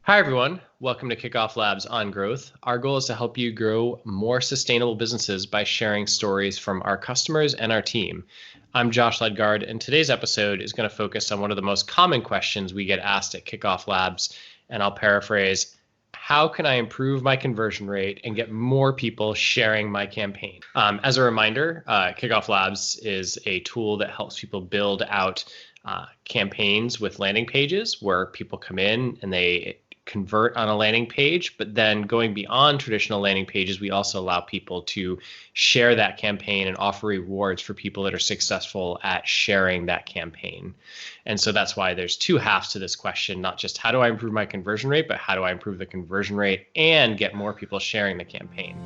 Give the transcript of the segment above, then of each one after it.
Hi, everyone. Welcome to KickoffLabs On Growth. Our goal is to help you grow more sustainable businesses by sharing stories from our customers and our team. I'm Josh Ledgard, and today's episode is going to focus on one of the most common questions we get asked at Kickoff Labs, and I'll paraphrase, how can I improve my conversion rate and get more people sharing my campaign? As a reminder, Kickoff Labs is a tool that helps people build out campaigns with landing pages where people come in and they convert on a landing page, but then going beyond traditional landing pages, we also allow people to share that campaign and offer rewards for people that are successful at sharing that campaign. And so that's why there's two halves to this question, not just how do I improve my conversion rate, but how do I improve the conversion rate and get more people sharing the campaign.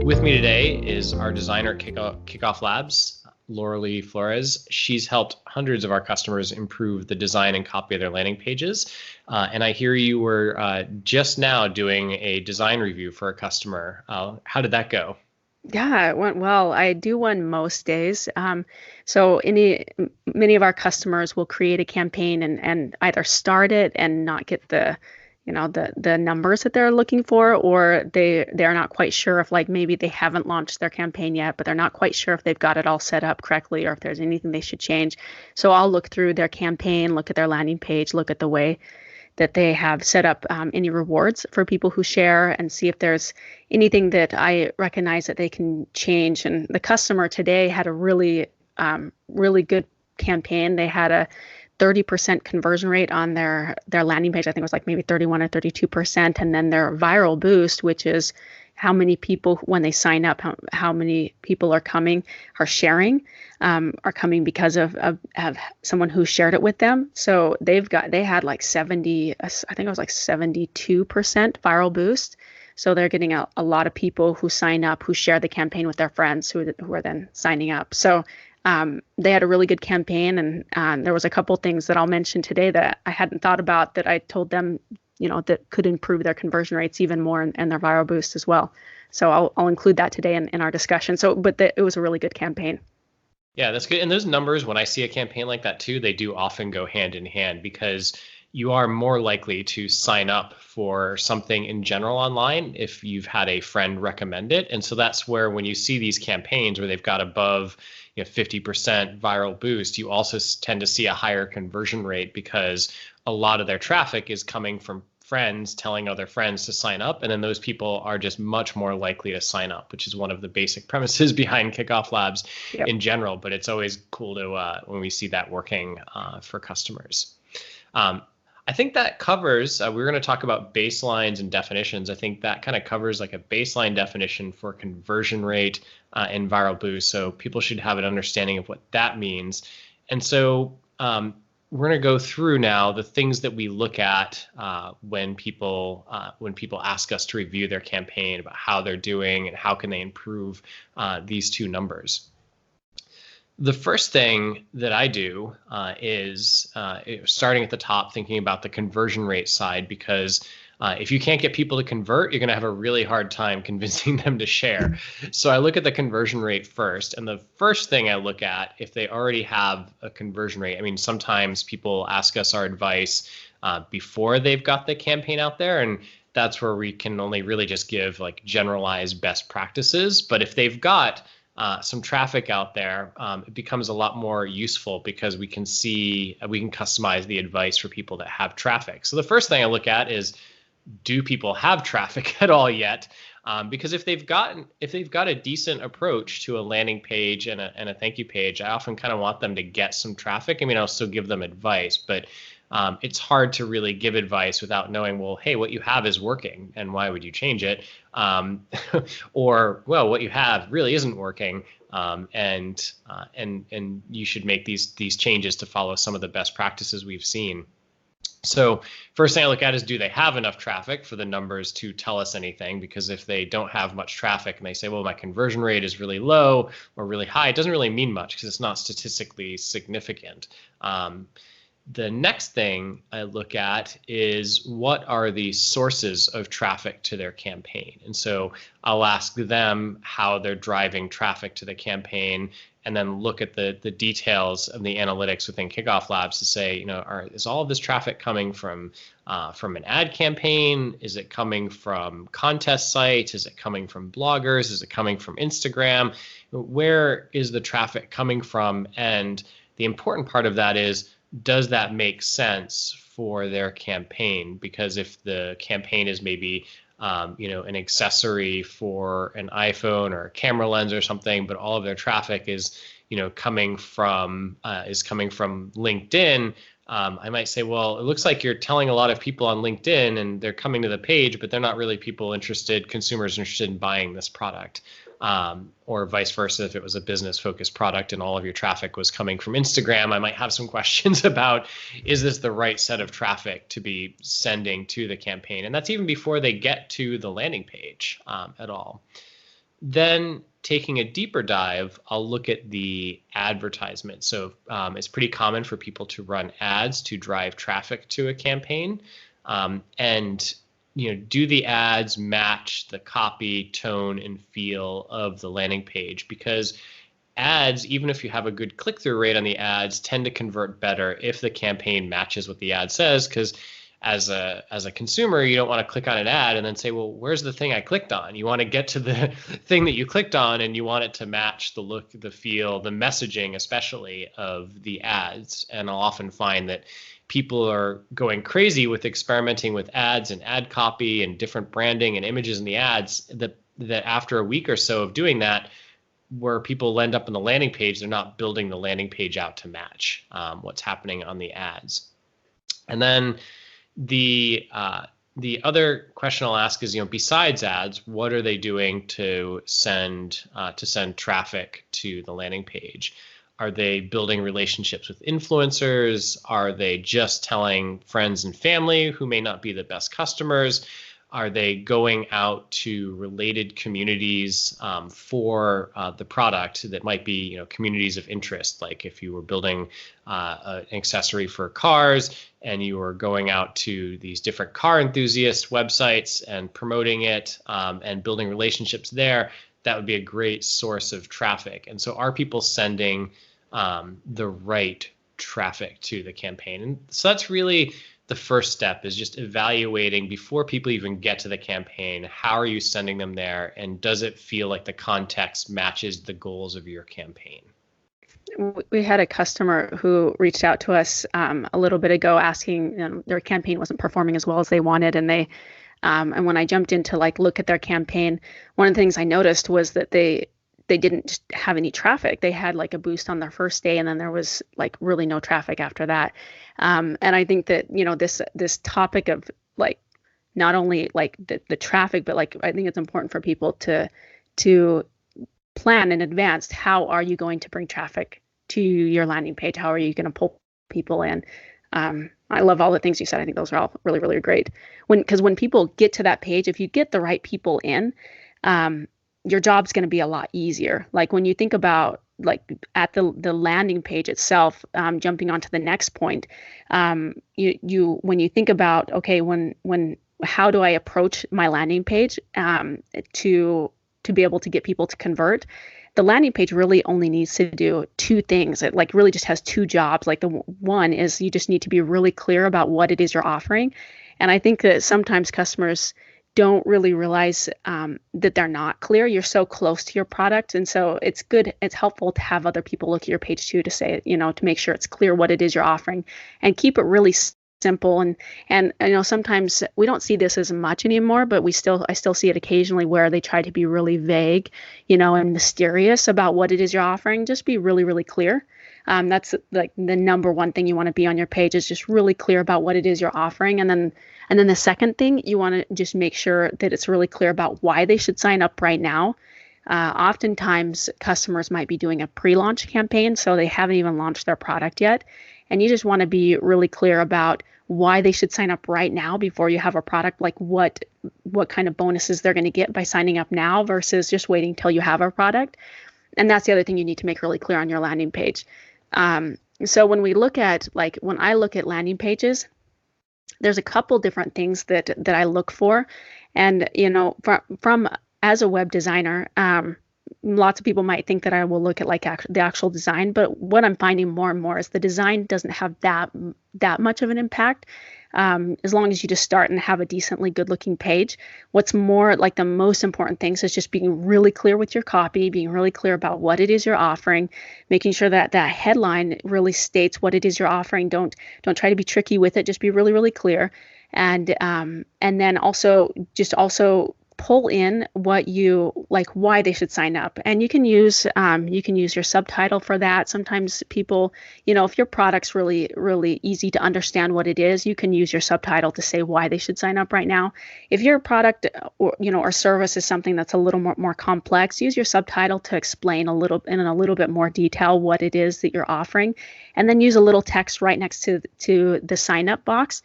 With me today is our designer at Kickoff Labs, Lauralee Flores. She's helped hundreds of our customers improve the design and copy of their landing pages. And I hear you were just now doing a design review for a customer. How did that go? Yeah, it went well. I do one most days. So many of our customers will create a campaign and either start it and not get the numbers that they're looking for, or they're not quite sure if, like, maybe they haven't launched their campaign yet, but they're not quite sure if they've got it all set up correctly or if there's anything they should change. So I'll look through their campaign, look at their landing page, look at the way that they have set up any rewards for people who share, and see if there's anything that I recognize that they can change. And the customer today had a really good campaign. They had a 30% conversion rate on their landing page. I think it was like maybe 31 or 32%. And then their viral boost, which is how many people, when they sign up, how many people are sharing because of someone who shared it with them. So they had like 70, I think it was like 72% viral boost. So they're getting a lot of people who sign up, who share the campaign with their friends who are then signing up. So they had a really good campaign, and there was a couple things that I'll mention today that I hadn't thought about that I told them, that could improve their conversion rates even more and their viral boost as well. So I'll include that today in our discussion. It was a really good campaign. Yeah, that's good. And those numbers, when I see a campaign like that too, they do often go hand in hand because you are more likely to sign up for something in general online if you've had a friend recommend it. And so that's where, when you see these campaigns where they've got above 50% viral boost, you also tend to see a higher conversion rate because a lot of their traffic is coming from friends telling other friends to sign up, and then those people are just much more likely to sign up, which is one of the basic premises behind Kickoff Labs in general. But it's always cool to when we see that working for customers. I think that covers, we're going to talk about baselines and definitions. I think that kind of covers like a baseline definition for conversion rate and viral boost. So people should have an understanding of what that means. And so we're going to go through now the things that we look at when people ask us to review their campaign, about how they're doing and how can they improve these two numbers. The first thing that I do is starting at the top, thinking about the conversion rate side, because if you can't get people to convert, you're going to have a really hard time convincing them to share. So I look at the conversion rate first. And the first thing I look at, if they already have a conversion rate, I mean, sometimes people ask us our advice before they've got the campaign out there. And that's where we can only really just give like generalized best practices. But if they've got some traffic out there, it becomes a lot more useful because we can customize the advice for people that have traffic. So the first thing I look at is, do people have traffic at all yet? Because if they've got a decent approach to a landing page and a thank you page, I often kind of want them to get some traffic. I mean, I'll still give them advice, but it's hard to really give advice without knowing, well, hey, what you have is working, and why would you change it? Or, well, what you have really isn't working, and you should make these changes to follow some of the best practices we've seen. So first thing I look at is, do they have enough traffic for the numbers to tell us anything? Because if they don't have much traffic and they say, well, my conversion rate is really low or really high, it doesn't really mean much because it's not statistically significant. The next thing I look at is what are the sources of traffic to their campaign. And so I'll ask them how they're driving traffic to the campaign, and then look at the details of the analytics within Kickoff Labs to say, is all of this traffic coming from an ad campaign? Is it coming from contest sites? Is it coming from bloggers? Is it coming from Instagram? Where is the traffic coming from? And the important part of that is, does that make sense for their campaign? Because if the campaign is maybe an accessory for an iPhone or a camera lens or something, but all of their traffic is coming from LinkedIn, I might say, well, it looks like you're telling a lot of people on LinkedIn and they're coming to the page, but they're not really consumers interested in buying this product. Or vice versa, if it was a business focused product and all of your traffic was coming from Instagram, I might have some questions about, is this the right set of traffic to be sending to the campaign? And that's even before they get to the landing page at all. Then taking a deeper dive, I'll look at the advertisement. So it's pretty common for people to run ads to drive traffic to a campaign. And do the ads match the copy, tone, and feel of the landing page? Because ads, even if you have a good click-through rate on the ads, tend to convert better if the campaign matches what the ad says. Because as a consumer, you don't want to click on an ad and then say, well, where's the thing I clicked on? You want to get to the thing that you clicked on, and you want it to match the look, the feel, the messaging, especially of the ads. And I'll often find that people are going crazy with experimenting with ads and ad copy and different branding and images in the ads, that after a week or so of doing that, where people end up on the landing page, they're not building the landing page out to match what's happening on the ads. And then the other question I'll ask is, besides ads, what are they doing to send traffic to the landing page? Are they building relationships with influencers? Are they just telling friends and family who may not be the best customers? Are they going out to related communities for the product that might be, communities of interest? Like if you were building an accessory for cars and you were going out to these different car enthusiast websites and promoting it and building relationships there, that would be a great source of traffic. And so are people sending the right traffic to the campaign? And so that's really the first step, is just evaluating before people even get to the campaign, how are you sending them there? And does it feel like the context matches the goals of your campaign? We had a customer who reached out to us a little bit ago asking, their campaign wasn't performing as well as they wanted. And and when I jumped in to look at their campaign, one of the things I noticed was that they didn't have any traffic. They had a boost on their first day, and then there was really no traffic after that. And I think that, this topic of not only the traffic, but I think it's important for people to plan in advance. How are you going to bring traffic to your landing page? How are you going to pull people in? I love all the things you said. I think those are all really, really great. Because when people get to that page, if you get the right people in, your job's going to be a lot easier. When you think about at the landing page itself, jumping onto the next point, when you think about, okay, how do I approach my landing page to be able to get people to convert? The landing page really only needs to do two things. It really just has two jobs. The one is you just need to be really clear about what it is you're offering. And I think that sometimes customers don't really realize that they're not clear. You're so close to your product. And so it's helpful to have other people look at your page too, to say, to make sure it's clear what it is you're offering, and keep it really simple. And sometimes we don't see this as much anymore, but I still see it occasionally where they try to be really vague, and mysterious about what it is you're offering. Just be really, really clear. That's the number one thing you want to be on your page, is just really clear about what it is you're offering. And then the second thing, you want to just make sure that it's really clear about why they should sign up right now. Oftentimes customers might be doing a pre-launch campaign, so they haven't even launched their product yet. And you just want to be really clear about why they should sign up right now before you have a product, what kind of bonuses they're going to get by signing up now versus just waiting till you have a product. And that's the other thing you need to make really clear on your landing page. So when I look at landing pages, there's a couple different things that I look for, and from as a web designer, lots of people might think that I will look at like the actual design, but what I'm finding more and more is the design doesn't have that much of an impact. As long as you just start and have a decently good looking page. What's more, like the most important things is just being really clear with your copy, being really clear about what it is you're offering, making sure that that headline really states what it is you're offering. Don't try to be tricky with it. Just be really, really clear. And then also pull in what you like, why they should sign up. And you can use your subtitle for that. Sometimes people, if your product's really, really easy to understand what it is, you can use your subtitle to say why they should sign up right now. If your product or service is something that's a little more complex, use your subtitle to explain in a little bit more detail what it is that you're offering, and then use a little text right next to the sign up box.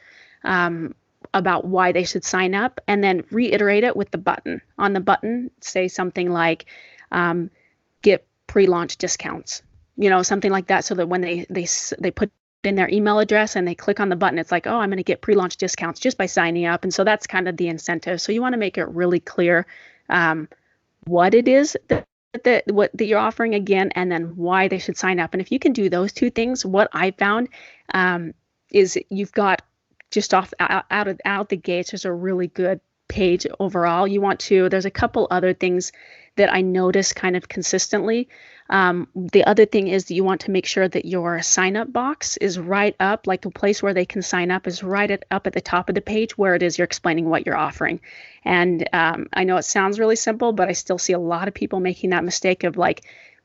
About why they should sign up, and then reiterate it with the button. On the button, say something like, get pre-launch discounts, something like that, so that when they put in their email address and they click on the button, it's like, oh, I'm going to get pre-launch discounts just by signing up. And so that's kind of the incentive. So you want to make it really clear what it is that you're offering again, and then why they should sign up. And if you can do those two things, what I found is you've got just out the gates, there's a really good page overall. There's a couple other things that I notice kind of consistently. The other thing is that you want to make sure that your sign up box is right up, like the place where they can sign up is up at the top of the page where it is you're explaining what you're offering. And I know it sounds really simple, but I still see a lot of people making that mistake of like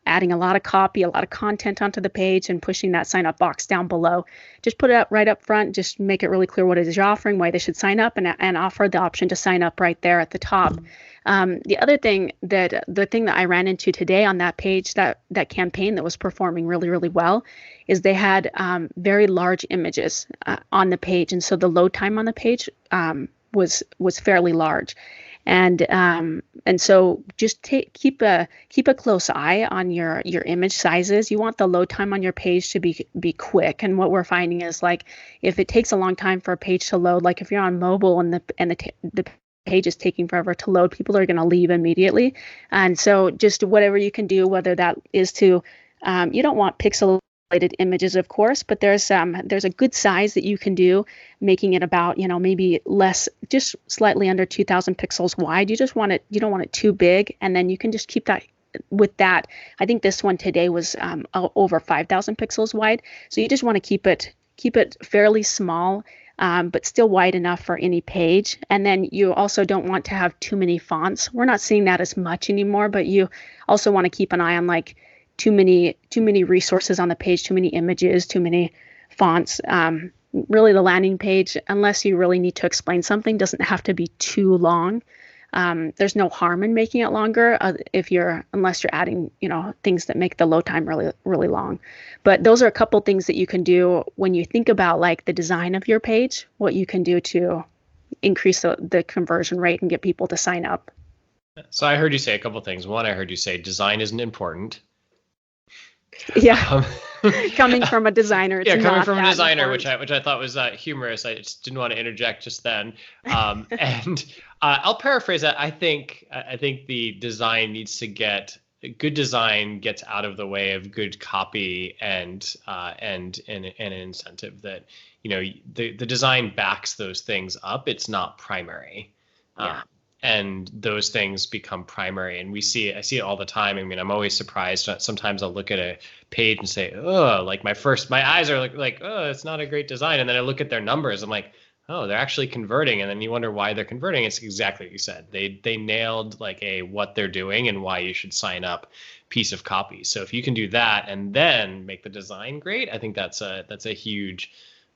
adding a lot of copy, a lot of content onto the page, and pushing that sign up box down below. Just put it up right up front. Just make it really clear what it is you're offering, why they should sign up, and offer the option to sign up right there at the top. The thing that I ran into today on that page, that campaign that was performing really, really well, is they had very large images on the page, and so the load time on the page was fairly large. And so just keep a close eye on your image sizes. You want the load time on your page to be quick. And what we're finding is, like, if it takes a long time for a page to load, like if you're on mobile and the page is taking forever to load, people are going to leave immediately. And so just whatever you can do, whether that is to you don't want pixelated images, of course, but there's a good size that you can do, making it about, maybe less, just slightly under 2,000 pixels wide. You don't want it too big, and then you can just keep that with that. I think this one today was over 5,000 pixels wide, so you just want to keep it fairly small, but still wide enough for any page. And then you also don't want to have too many fonts. We're not seeing that as much anymore, but you also want to keep an eye on like too many resources on the page, too many images, too many fonts. Really, the landing page, unless you really need to explain something, doesn't have to be too long. There's no harm in making it longer unless you're adding, things that make the load time really, really long. But those are a couple things that you can do when you think about like the design of your page, what you can do to increase the conversion rate and get people to sign up. So I heard you say a couple things. One, I heard you say design isn't important. Yeah, coming from a designer. Coming from a designer, which I thought was humorous. I just didn't want to interject just then. And I'll paraphrase that. I think the design needs to good design gets out of the way of good copy and an incentive that the design backs those things up. It's not primary. Yeah. And those things become primary, and I see it all the time. I mean, I'm always surprised. Sometimes I'll look at a page and say, oh, like my eyes are like, oh, it's not a great design. And then I look at their numbers. I'm like, oh, they're actually converting. And then you wonder why they're converting. It's exactly what you said. They nailed like what they're doing and why you should sign up piece of copy. So if you can do that and then make the design great, I think that's a huge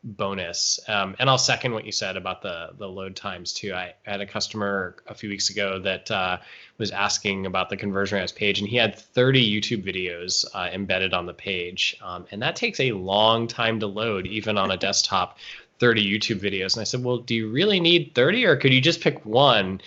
bonus. And I'll second what you said about the load times too. I had a customer a few weeks ago that was asking about the conversion rate page, and he had 30 YouTube videos embedded on the page. And that takes a long time to load, even on a desktop, 30 YouTube videos. And I said, well, do you really need 30, or could you just pick one?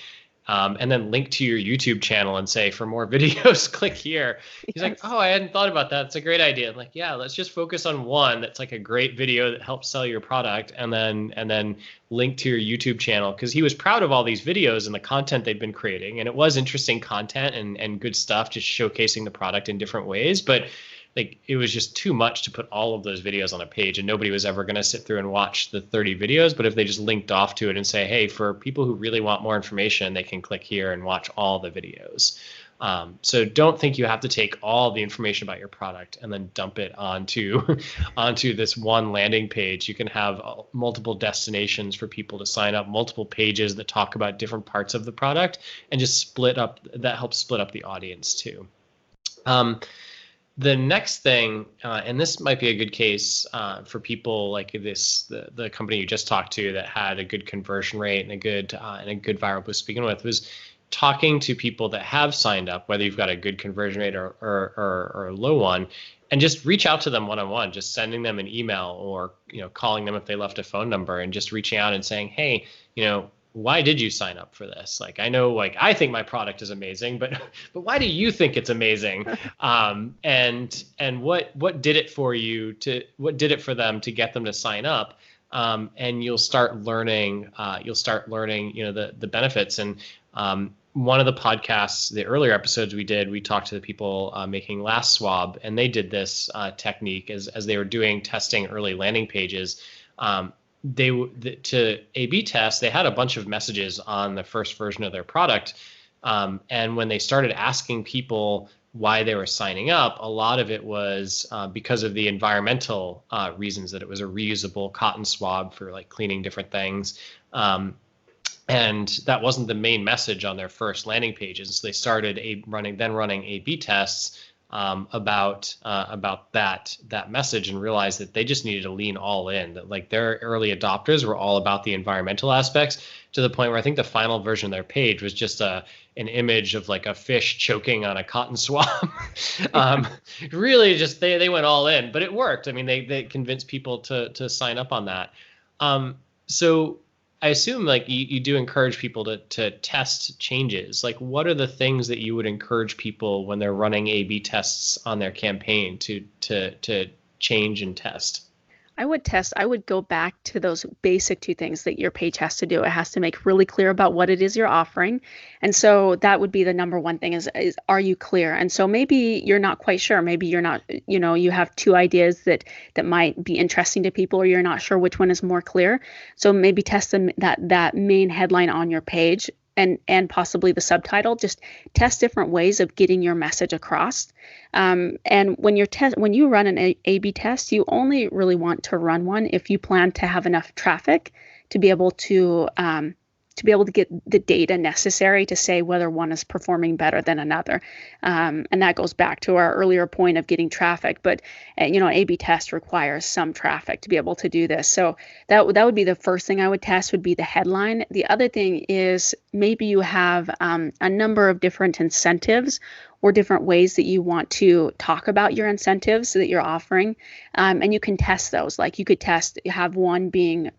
and then link to your YouTube channel and say, for more videos, click here. He's like, oh, I hadn't thought about that. It's a great idea. I'm like, yeah, let's just focus on one that's like a great video that helps sell your product, and then link to your YouTube channel, because he was proud of all these videos and the content they'd been creating. And it was interesting content and good stuff, just showcasing the product in different ways. But like, it was just too much to put all of those videos on a page, and nobody was ever going to sit through and watch the 30 videos. But if they just linked off to it and say, hey, for people who really want more information, they can click here and watch all the videos. So don't think you have to take all the information about your product and then dump it onto this one landing page. You can have multiple destinations for people to sign up, multiple pages that talk about different parts of the product, and just split up. That helps split up the audience too. The next thing, and this might be a good case for people like this, the company you just talked to that had a good conversion rate and a good viral boost to begin with, was talking to people that have signed up, whether you've got a good conversion rate or a low one, and just reach out to them one-on-one, just sending them an email or calling them if they left a phone number, and just reaching out and saying, hey, why did you sign up for this? Like, I know, like, I think my product is amazing, but why do you think it's amazing? And what did it for you what did it for them to get them to sign up? And you'll start learning, the benefits. And one of the podcasts, the earlier episodes we talked to the people making Last Swab, and they did this technique as they were doing testing early landing pages. To A/B test, they had a bunch of messages on the first version of their product. And when they started asking people why they were signing up, a lot of it was because of the environmental reasons, that it was a reusable cotton swab for like cleaning different things. And that wasn't the main message on their first landing pages. So they started running A/B tests about that message, and realized that they just needed to lean all in, that like their early adopters were all about the environmental aspects, to the point where I think the final version of their page was just an image of like a fish choking on a cotton swab. Really just they went all in, but it worked. I mean, they convinced people to sign up on that. So I assume like you do encourage people to test changes. Like, what are the things that you would encourage people when they're running A/B tests on their campaign to change and test? I would go back to those basic two things that your page has to do. It has to make really clear about what it is you're offering. And so that would be the number one thing is are you clear? And so maybe you're not quite sure. Maybe you're not, you have two ideas that might be interesting to people, or you're not sure which one is more clear. So maybe test that main headline on your page, and possibly the subtitle. Just test different ways of getting your message across. And when you run an A/B test, you only really want to run one if you plan to have enough traffic to be able to get the data necessary to say whether one is performing better than another. And that goes back to our earlier point of getting traffic. But A/B test requires some traffic to be able to do this. So that would be the first thing I would test, would be the headline. The other thing is maybe you have a number of different incentives or different ways that you want to talk about your incentives that you're offering. And you can test those. Like, you could have one being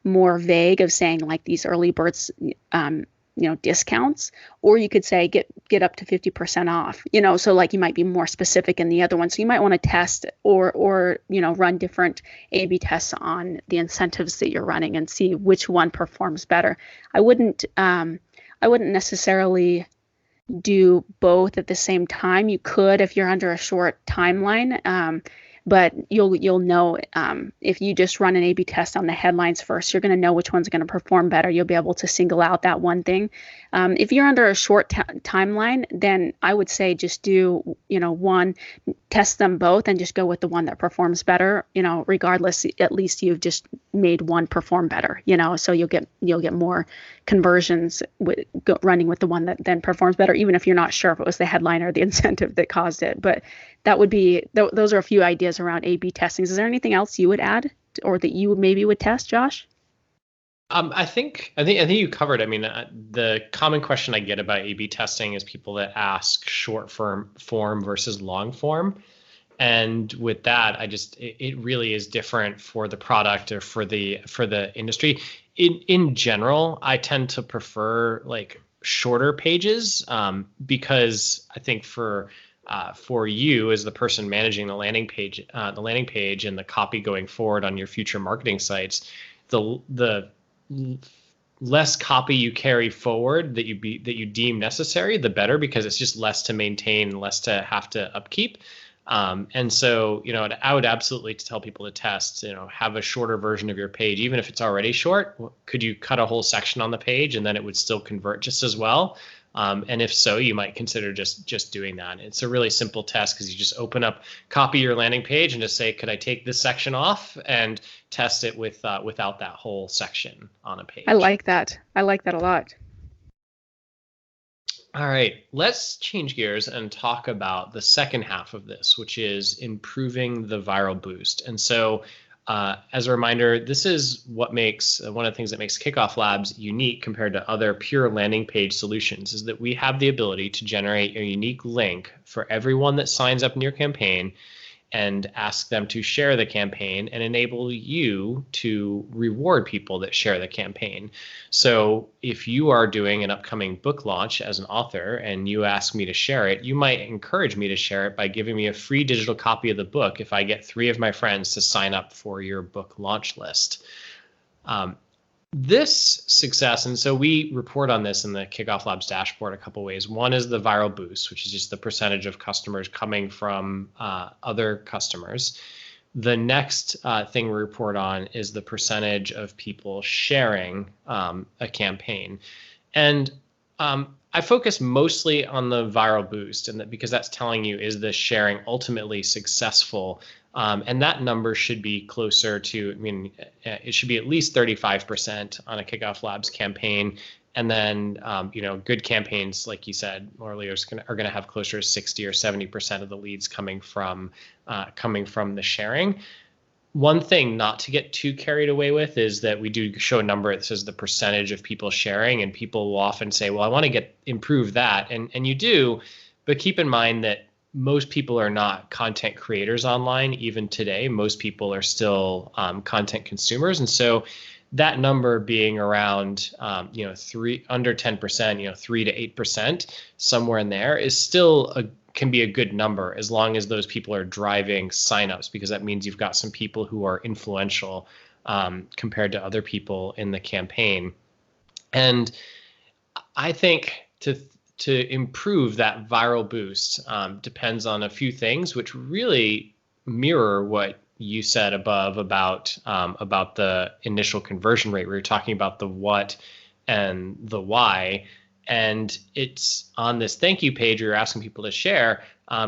more vague, of saying like these early birds, discounts, or you could say get up to 50% off, so like you might be more specific in the other one. So you might want to test or run different A/B tests on the incentives that you're running and see which one performs better. I wouldn't necessarily do both at the same time. You could if you're under a short timeline, but you'll know if you just run an A/B test on the headlines first, you're going to know which one's going to perform better. You'll be able to single out that one thing. If you're under a short timeline, then I would say just do one, test them both, and just go with the one that performs better. Regardless, at least you've just made one perform better. So you'll get more conversions running with the one that then performs better, even if you're not sure if it was the headline or the incentive that caused it. But that would be those are a few ideas around A/B testing. Is there anything else you would add, or that you maybe would test, Josh? I think you covered. I mean, the common question I get about A/B testing is people that ask short form versus long form. And with that, it really is different for the product or for the industry. In general, I tend to prefer like shorter pages, because I think for you as the person managing the landing page and the copy going forward on your future marketing sites, the less copy you carry forward that you deem necessary, the better, because it's just less to maintain, less to have to upkeep. And so, I would absolutely tell people to test, have a shorter version of your page, even if it's already short. Could you cut a whole section on the page and then it would still convert just as well? And if so, you might consider just doing that. It's a really simple test, because you just copy your landing page and just say, could I take this section off, and test it without that whole section on a page. I like that. I like that a lot. All right, let's change gears and talk about the second half of this, which is improving the viral boost. And so, as a reminder, this is what makes one of the things that makes Kickoff Labs unique compared to other pure landing page solutions, is that we have the ability to generate a unique link for everyone that signs up in your campaign, and ask them to share the campaign, and enable you to reward people that share the campaign. So if you are doing an upcoming book launch as an author and you ask me to share it, you might encourage me to share it by giving me a free digital copy of the book if I get 3 of my friends to sign up for your book launch list. This success, and so we report on this in the Kickoff Labs dashboard a couple ways. One is the viral boost, which is just the percentage of customers coming from other customers. The next thing we report on is the percentage of people sharing a campaign. And I focus mostly on the viral boost, and that because that's telling you, is the sharing ultimately successful? And that number should be closer to, it should be at least 35% on a Kickoff Labs campaign. And then, good campaigns, like you said, Lauralee, are going to have closer to 60 or 70% of the leads coming from the sharing. One thing not to get too carried away with is that we do show a number that says the percentage of people sharing, and people will often say, well, I want to improve that. And you do, but keep in mind that most people are not content creators online. Even today, most people are still content consumers. And so that number being around, under 10%, 3 to 8%, somewhere in there, is still can be a good number, as long as those people are driving signups, because that means you've got some people who are influential compared to other people in the campaign. And I think to improve that viral boost depends on a few things, which really mirror what you said above about the initial conversion rate. We were talking about the what and the why, and it's on this thank you page where you're asking people to share.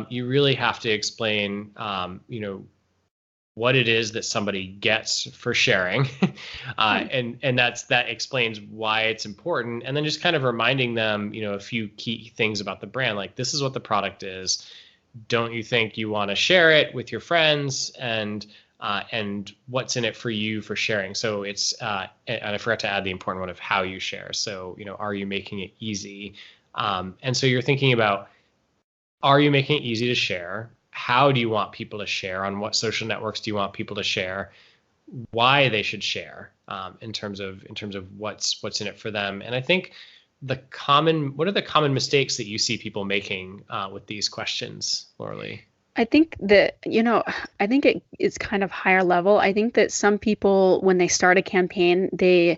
You really have to explain, what it is that somebody gets for sharing, and that explains why it's important, and then just kind of reminding them, a few key things about the brand, like this is what the product is. Don't you think you want to share it with your friends, and what's in it for you for sharing? So it's and I forgot to add the important one of how you share. So are you making it easy? And so you're thinking about, are you making it easy to share? How do you want people to share? On what social networks do you want people to share? Why they should share, in terms of what's in it for them? And I think what are the common mistakes that you see people making with these questions, Lauralee? I think that, I think it's kind of higher level. I think that some people, when they start a campaign, they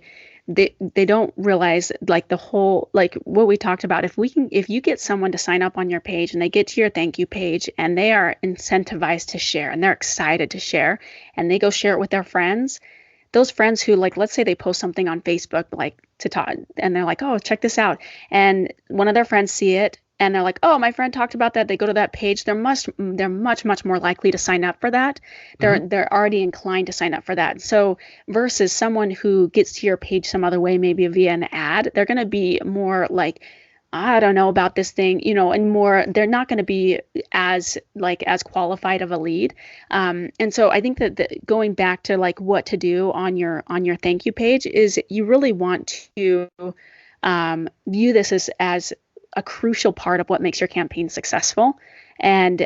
don't realize, like, the whole, like what we talked about. If you get someone to sign up on your page and they get to your thank you page and they are incentivized to share and they're excited to share, and they go share it with their friends, those friends who, like, let's say they post something on Facebook, like to Todd, and they're like, oh, check this out. And one of their friends see it and they're like, oh, my friend talked about that. They go to that page. They're much more likely to sign up for that. They're already inclined to sign up for that. So versus someone who gets to your page some other way, maybe via an ad, they're going to be more like, I don't know about this thing, and more, they're not going to be as qualified of a lead. And so I think that going back to, like, what to do on your thank you page is, you really want to view this as a crucial part of what makes your campaign successful. And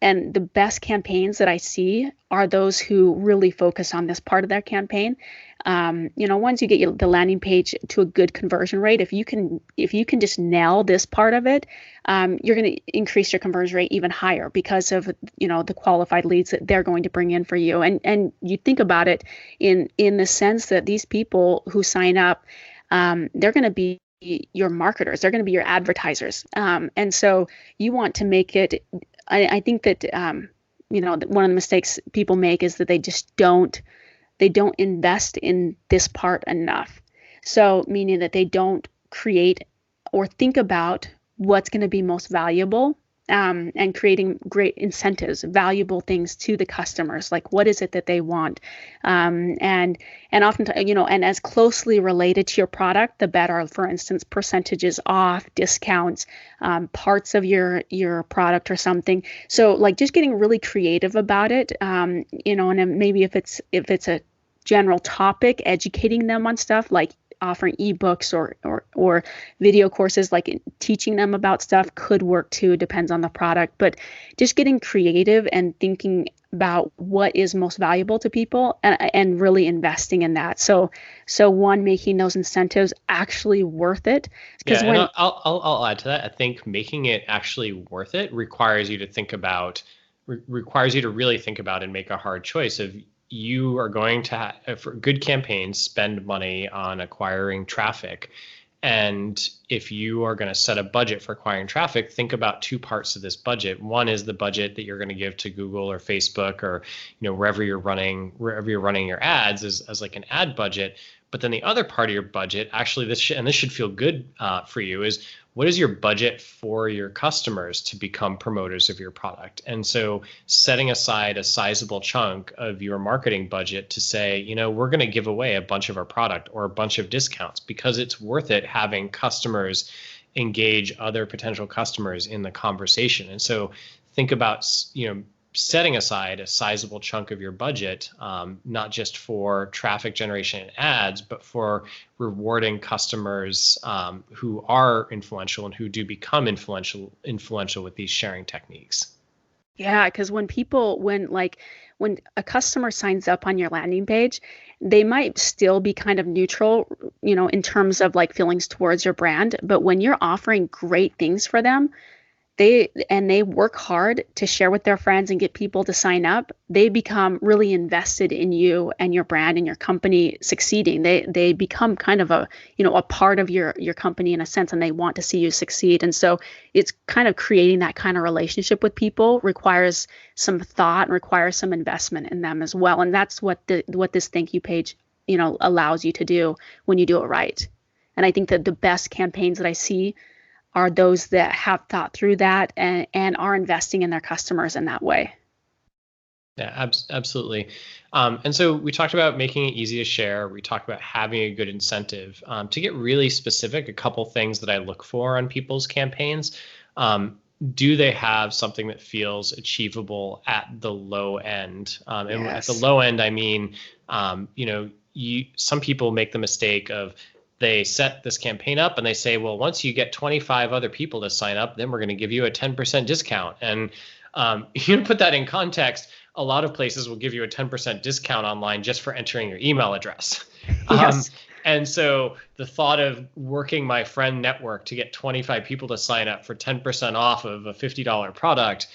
and the best campaigns that I see are those who really focus on this part of their campaign. Once you get the landing page to a good conversion rate, if you can just nail this part of it, you're going to increase your conversion rate even higher because of the qualified leads that they're going to bring in for you. And you think about it in the sense that these people who sign up, they're going to be your marketers, they're going to be your advertisers, and so you want to make it. I think that one of the mistakes people make is that they don't invest in this part enough. So meaning that they don't create or think about what's going to be most valuable, and creating great incentives, valuable things to the customers. Like, what is it that they want? And oftentimes, and as closely related to your product, the better. For instance, percentages off, discounts, parts of your product or something. So like just getting really creative about it, and then maybe if it's a general topic, educating them on stuff like offering ebooks or video courses, like teaching them about stuff could work too, depends on the product. But just getting creative and thinking about what is most valuable to people, and really investing in that. So one, making those incentives actually worth it. Yeah, and I'll add to that. I think making it actually worth it requires you to really think about and make a hard choice of, you are going to, for good campaigns, spend money on acquiring traffic. And if you are going to set a budget for acquiring traffic, think about two parts of this budget. One is the budget that you're going to give to Google or Facebook or wherever you're running your ads as like an ad budget. But then the other part of your budget, actually, this should feel good for you, is what is your budget for your customers to become promoters of your product? And so setting aside a sizable chunk of your marketing budget to say, we're going to give away a bunch of our product or a bunch of discounts because it's worth it having customers engage other potential customers in the conversation. And so think about, setting aside a sizable chunk of your budget, not just for traffic generation and ads, but for rewarding customers who are influential and who do become influential with these sharing techniques. Yeah, because when a customer signs up on your landing page, they might still be kind of neutral, in terms of like feelings towards your brand. But when you're offering great things for them, they work hard to share with their friends and get people to sign up, they become really invested in you and your brand and your company succeeding. They become kind of a part of your company in a sense, and they want to see you succeed. And so it's kind of creating that kind of relationship with people requires some thought and requires some investment in them as well. And that's what this thank you page, allows you to do when you do it right. And I think that the best campaigns that I see are those that have thought through that and are investing in their customers in that way. Yeah, absolutely. And so we talked about making it easy to share. We talked about having a good incentive. To get really specific, a couple things that I look for on people's campaigns. Do they have something that feels achievable at the low end? And Yes. At the low end, I mean, some people make the mistake of, they set this campaign up and they say, well, once you get 25 other people to sign up, then we're going to give you a 10% discount. And put that in context, a lot of places will give you a 10% discount online just for entering your email address. Yes. And so the thought of working my friend network to get 25 people to sign up for 10% off of a $50 product,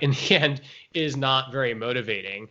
in the end, is not very motivating.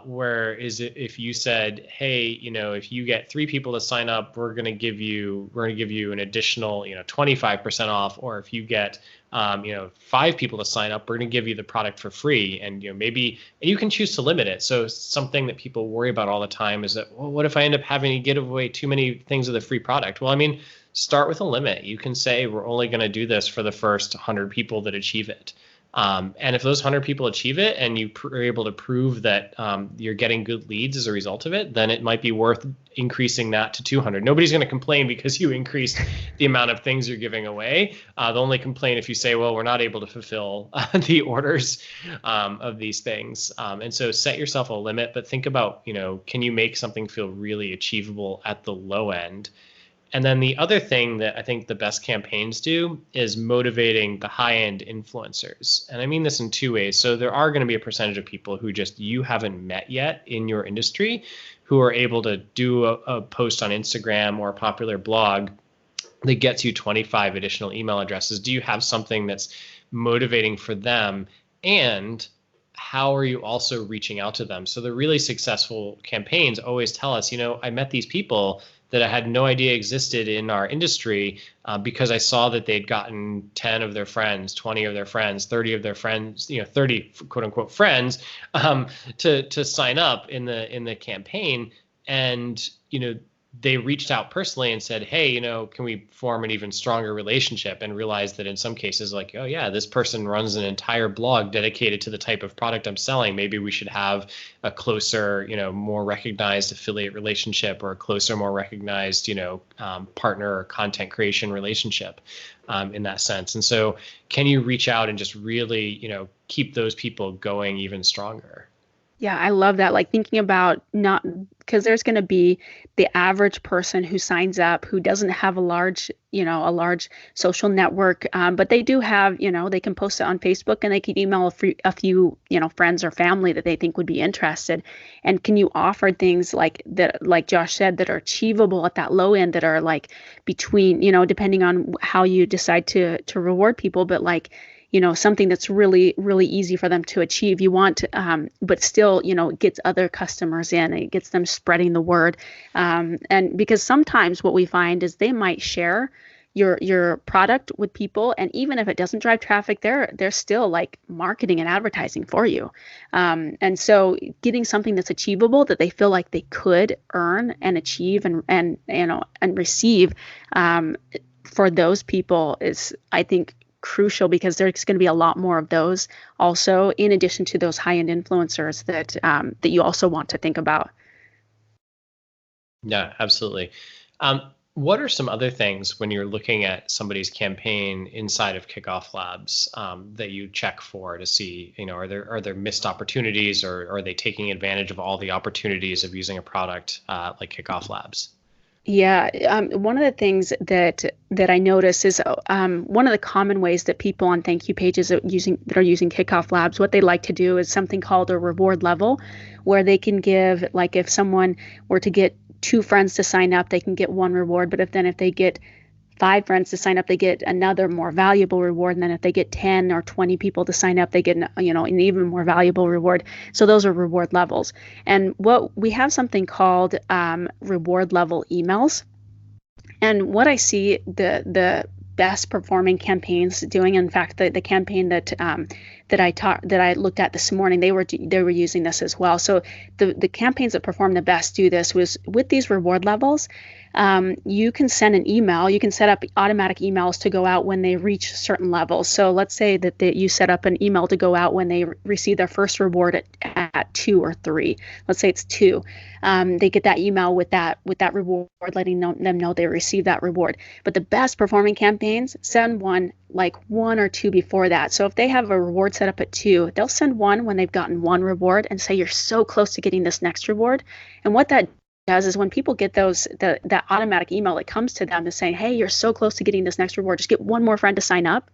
Whereas if you said, hey, if you get 3 people to sign up, we're going to give you an additional, 25% off. Or if you get, 5 people to sign up, we're going to give you the product for free. And, maybe, and you can choose to limit it. So something that people worry about all the time is that, well, what if I end up having to give away too many things of the free product? Well, I mean, start with a limit. You can say, we're only going to do this for the first 100 people that achieve it. And if those 100 people achieve it and you are able to prove that you're getting good leads as a result of it, then it might be worth increasing that to 200. Nobody's going to complain because you increased the amount of things you're giving away. They'll only complain if you say, well, we're not able to fulfill the orders of these things. And so set yourself a limit, but think about, can you make something feel really achievable at the low end? And then the other thing that I think the best campaigns do is motivating the high-end influencers. And I mean this in two ways. So there are going to be a percentage of people who just you haven't met yet in your industry who are able to do a post on Instagram or a popular blog that gets you 25 additional email addresses. Do you have something that's motivating for them? And how are you also reaching out to them? So the really successful campaigns always tell us, I met these people that I had no idea existed in our industry because I saw that they'd gotten 10 of their friends, 20 of their friends, 30 of their friends, 30 quote unquote friends to sign up in the campaign. And, they reached out personally and said, hey, can we form an even stronger relationship, and realized that in some cases, like, oh yeah, this person runs an entire blog dedicated to the type of product I'm selling. Maybe we should have a closer, more recognized affiliate relationship, or a closer, more recognized, partner or content creation relationship in that sense. And so can you reach out and just really, keep those people going even stronger? Yeah, I love that. Like thinking about not because there's going to be the average person who signs up who doesn't have a large social network, but they do have, they can post it on Facebook and they can email a few, friends or family that they think would be interested. And can you offer things like that, like Josh said, that are achievable at that low end, that are like between, depending on how you decide to reward people, but like, something that's really, really easy for them to achieve. You want, but still, gets other customers in, it gets them spreading the word. And because sometimes what we find is they might share your product with people, and even if it doesn't drive traffic, they're still like marketing and advertising for you. And so getting something that's achievable, that they feel like they could earn and achieve and receive, for those people is, I think, crucial, because there's going to be a lot more of those also, in addition to those high-end influencers that you also want to think about. Yeah, absolutely. What are some other things when you're looking at somebody's campaign inside of Kickoff Labs that you check for to see, are there missed opportunities, or are they taking advantage of all the opportunities of using a product like Kickoff Labs? Yeah, one of the things that I notice is one of the common ways that people on thank you pages are using Kickoff Labs, what they like to do is something called a reward level, where they can give, like if someone were to get 2 friends to sign up, they can get 1 reward. But if they get 5 friends to sign up, they get another more valuable reward. And then if they get 10 or 20 people to sign up, they get an even more valuable reward. So those are reward levels. And what we have something called reward level emails. And what I see the best performing campaigns doing, in fact, the campaign that I looked at this morning, they were using this as well. So the campaigns that perform the best do this was with these reward levels. You can send an email. You can set up automatic emails to go out when they reach certain levels. So let's say that you set up an email to go out when they receive their first reward at 2 or 3. Let's say it's 2. They get that email with that reward, letting them know they received that reward. But the best performing campaigns send one like 1 or 2 before that. So if they have a reward set up at 2, they'll send one when they've gotten 1 reward and say, you're so close to getting this next reward. And what that does is when people get that automatic email that comes to them to say, hey, you're so close to getting this next reward, just get 1 more friend to sign up,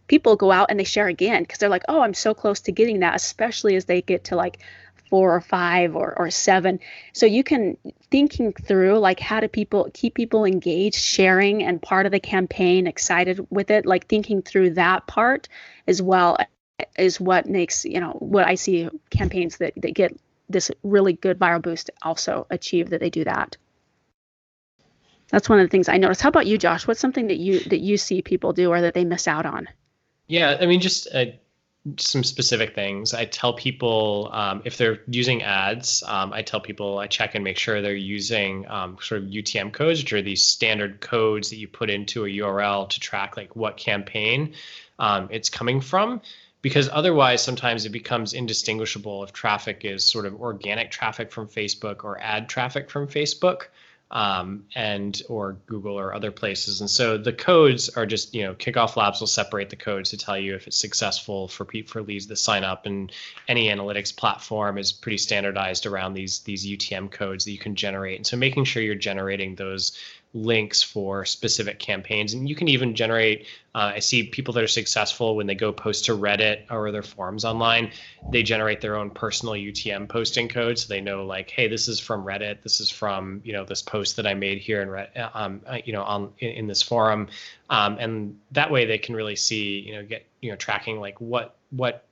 people go out and they share again, because they're like, oh, I'm so close to getting that, especially as they get to like 4 or 5 or 7. So you can thinking through like how do people keep people engaged, sharing, and part of the campaign, excited with it, like thinking through that part as well is what makes, what I see campaigns that get this really good viral boost also achieve, that they do that. That's one of the things I noticed. How about you, Josh? What's something that you see people do or that they miss out on? Yeah, I mean, just some specific things. I tell people if they're using ads, I check and make sure they're using sort of UTM codes, which are these standard codes that you put into a URL to track like what campaign it's coming from. Because otherwise, sometimes it becomes indistinguishable if traffic is sort of organic traffic from Facebook or ad traffic from Facebook, and or Google or other places. And so the codes are just, Kickoff Labs will separate the codes to tell you if it's successful for leads that sign up. And any analytics platform is pretty standardized around these UTM codes that you can generate. And so making sure you're generating those links for specific campaigns. And you can even generate, I see people that are successful when they go post to Reddit or their forums online, they generate their own personal UTM posting code. So they know like, hey, this is from Reddit. This is from, this post that I made here in this forum. And that way they can really see, get, tracking like what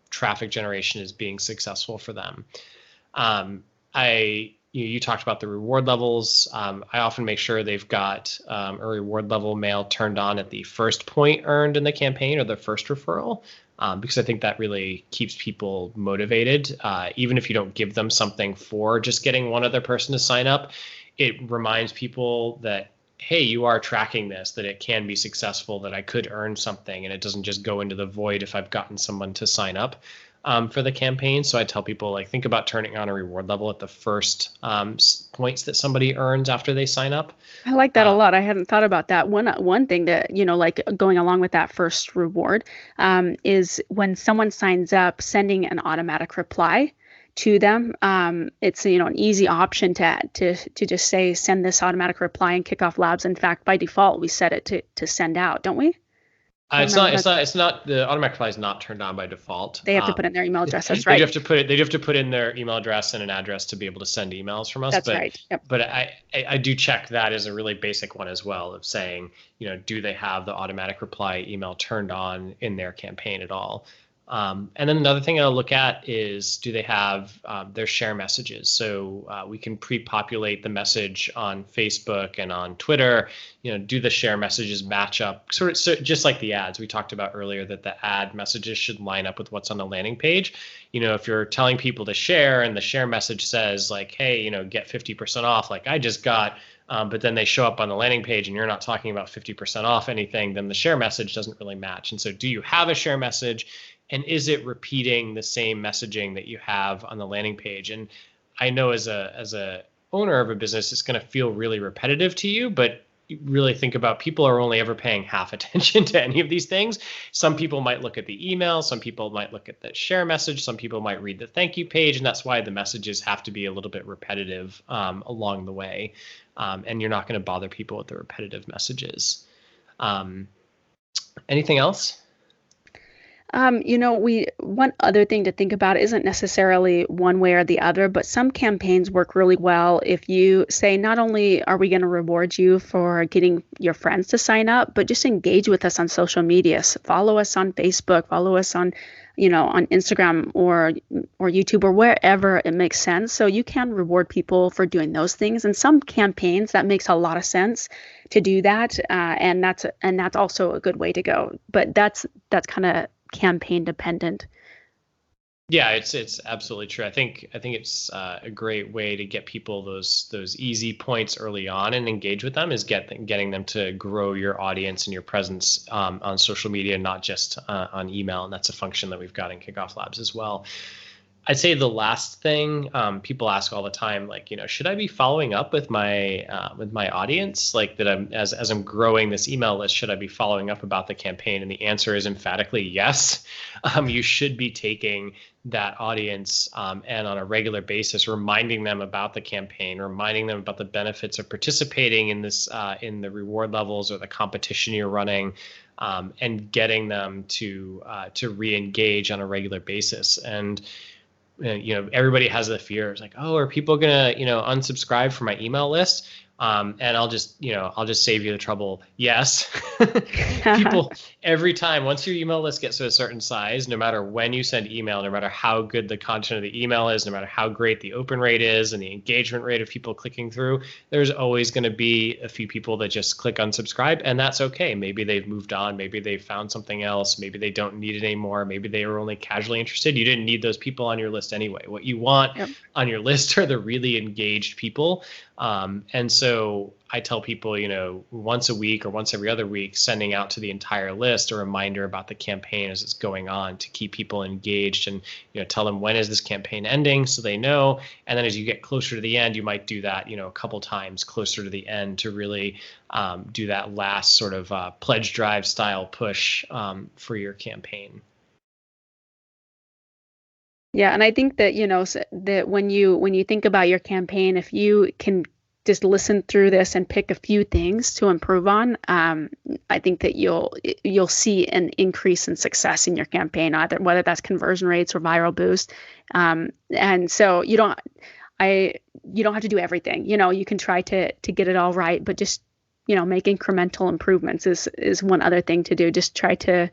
traffic generation is being successful for them. You talked about the reward levels. I often make sure they've got a reward level mail turned on at the first point earned in the campaign or the first referral, because I think that really keeps people motivated. Even if you don't give them something for just getting one other person to sign up, it reminds people that, hey, you are tracking this, that it can be successful, that I could earn something, and it doesn't just go into the void if I've gotten someone to sign up for the campaign. So I tell people, like, think about turning on a reward level at the first points that somebody earns after they sign up. I like that a lot. I hadn't thought about that. One thing that, like going along with that first reward, is when someone signs up, sending an automatic reply to them. It's an easy option to just say send this automatic reply in Kickoff Labs. In fact, by default, we set it to send out, don't we? It's not. The automatic reply is not turned on by default. They have to put in their email address. That's They right. have to put in their email address and an address to be able to send emails from us. That's right. Yep. But I do check that as a really basic one as well, of saying, do they have the automatic reply email turned on in their campaign at all? And then another thing I'll look at is, do they have their share messages? So we can pre-populate the message on Facebook and on Twitter. Do the share messages match up? So just like the ads we talked about earlier, that the ad messages should line up with what's on the landing page. If you're telling people to share and the share message says like, hey, get 50% off, like I just got, but then they show up on the landing page and you're not talking about 50% off anything, then the share message doesn't really match. And so do you have a share message? And is it repeating the same messaging that you have on the landing page? And I know as a owner of a business, it's going to feel really repetitive to you, but you really think about, people are only ever paying half attention to any of these things. Some people might look at the email, some people might look at the share message, some people might read the thank you page, and that's why the messages have to be a little bit repetitive along the way. And you're not going to bother people with the repetitive messages. Anything else? One other thing to think about isn't necessarily one way or the other, but some campaigns work really well if you say, not only are we going to reward you for getting your friends to sign up, but just engage with us on social media. So follow us on Facebook, follow us on Instagram or YouTube or wherever it makes sense. So you can reward people for doing those things. And some campaigns, that makes a lot of sense to do that, and that's also a good way to go. But that's kind of campaign dependent. Yeah, it's absolutely true. I think it's a great way to get people those easy points early on and engage with them, is getting them to grow your audience and your presence on social media, not just on email. And that's a function that we've got in Kickoff Labs as well. I'd say the last thing people ask all the time, like, should I be following up with my audience, like that as I'm growing this email list, should I be following up about the campaign? And the answer is emphatically yes. You should be taking that audience and on a regular basis, reminding them about the campaign, reminding them about the benefits of participating in this, in the reward levels or the competition you're running, and getting them to re-engage on a regular basis. And everybody has the fear. It's like, oh, are people gonna, unsubscribe from my email list? And I'll just save you the trouble. Yes. People, every time, once your email list gets to a certain size, no matter when you send email, no matter how good the content of the email is, no matter how great the open rate is and the engagement rate of people clicking through, there's always going to be a few people that just click unsubscribe, and that's okay. Maybe they've moved on. Maybe they've found something else. Maybe they don't need it anymore. Maybe they were only casually interested. You didn't need those people on your list anyway. What you want on your list are the really engaged people. And so I tell people, once a week or once every other week, sending out to the entire list a reminder about the campaign as it's going on, to keep people engaged, and tell them, when is this campaign ending, so they know. And then as you get closer to the end, you might do that a couple times closer to the end to really do that last sort of pledge drive style push for your campaign. Yeah, and I think that that when you think about your campaign, if you can just listen through this and pick a few things to improve on, I think that you'll see an increase in success in your campaign, either whether that's conversion rates or viral boost. And so you don't have to do everything. You can try to get it all right, but just make incremental improvements is one other thing to do. Just try to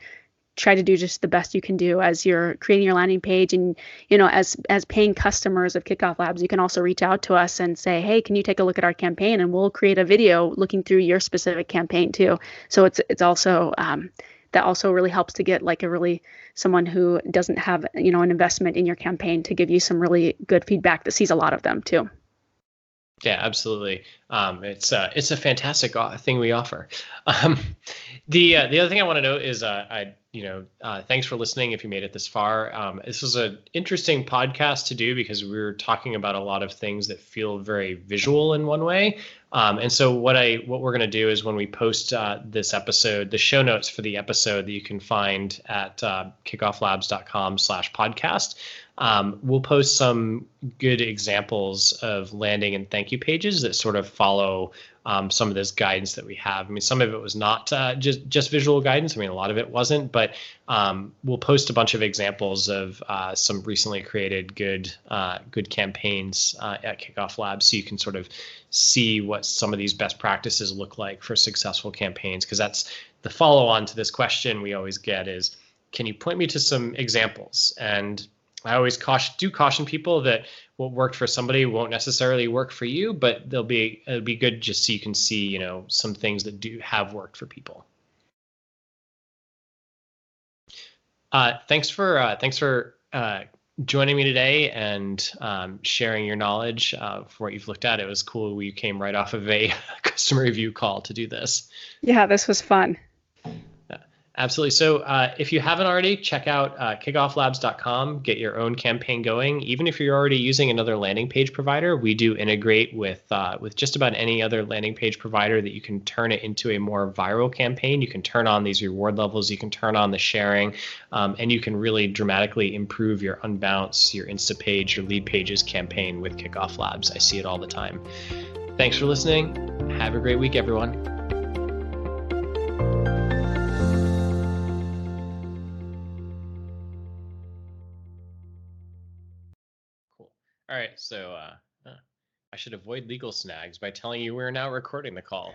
do just the best you can do as you're creating your landing page. And as paying customers of Kickoff Labs, you can also reach out to us and say, hey, can you take a look at our campaign, and we'll create a video looking through your specific campaign too. So it's also that also really helps to get like someone who doesn't have an investment in your campaign to give you some really good feedback that sees a lot of them too. Yeah, absolutely. It's a fantastic thing we offer. The other thing I want to note is thanks for listening if you made it this far. This was an interesting podcast to do because we were talking about a lot of things that feel very visual in one way. And so what we're going to do is when we post this episode, the show notes for the episode that you can find at KickoffLabs.com/podcast. We'll post some good examples of landing and thank you pages that sort of follow some of this guidance that we have. I mean, some of it was not just visual guidance. I mean, a lot of it wasn't, but we'll post a bunch of examples of some recently created good campaigns at Kickoff Labs, so you can sort of see what some of these best practices look like for successful campaigns. Because that's the follow-on to this question we always get is, can you point me to some examples? And I always caution people that what worked for somebody won't necessarily work for you, but it'll be good just so you can see, some things that have worked for people. Thanks for joining me today and sharing your knowledge for what you've looked at. It was cool. We came right off of a customer review call to do this. Yeah, this was fun. Absolutely. So if you haven't already, check out KickoffLabs.com, get your own campaign going. Even if you're already using another landing page provider, we do integrate with just about any other landing page provider that you can turn it into a more viral campaign. You can turn on these reward levels, you can turn on the sharing, and you can really dramatically improve your unbounce, your Instapage, your lead pages campaign with Kickoff Labs. I see it all the time. Thanks for listening. Have a great week, everyone. All right, so I should avoid legal snags by telling you we're now recording the call.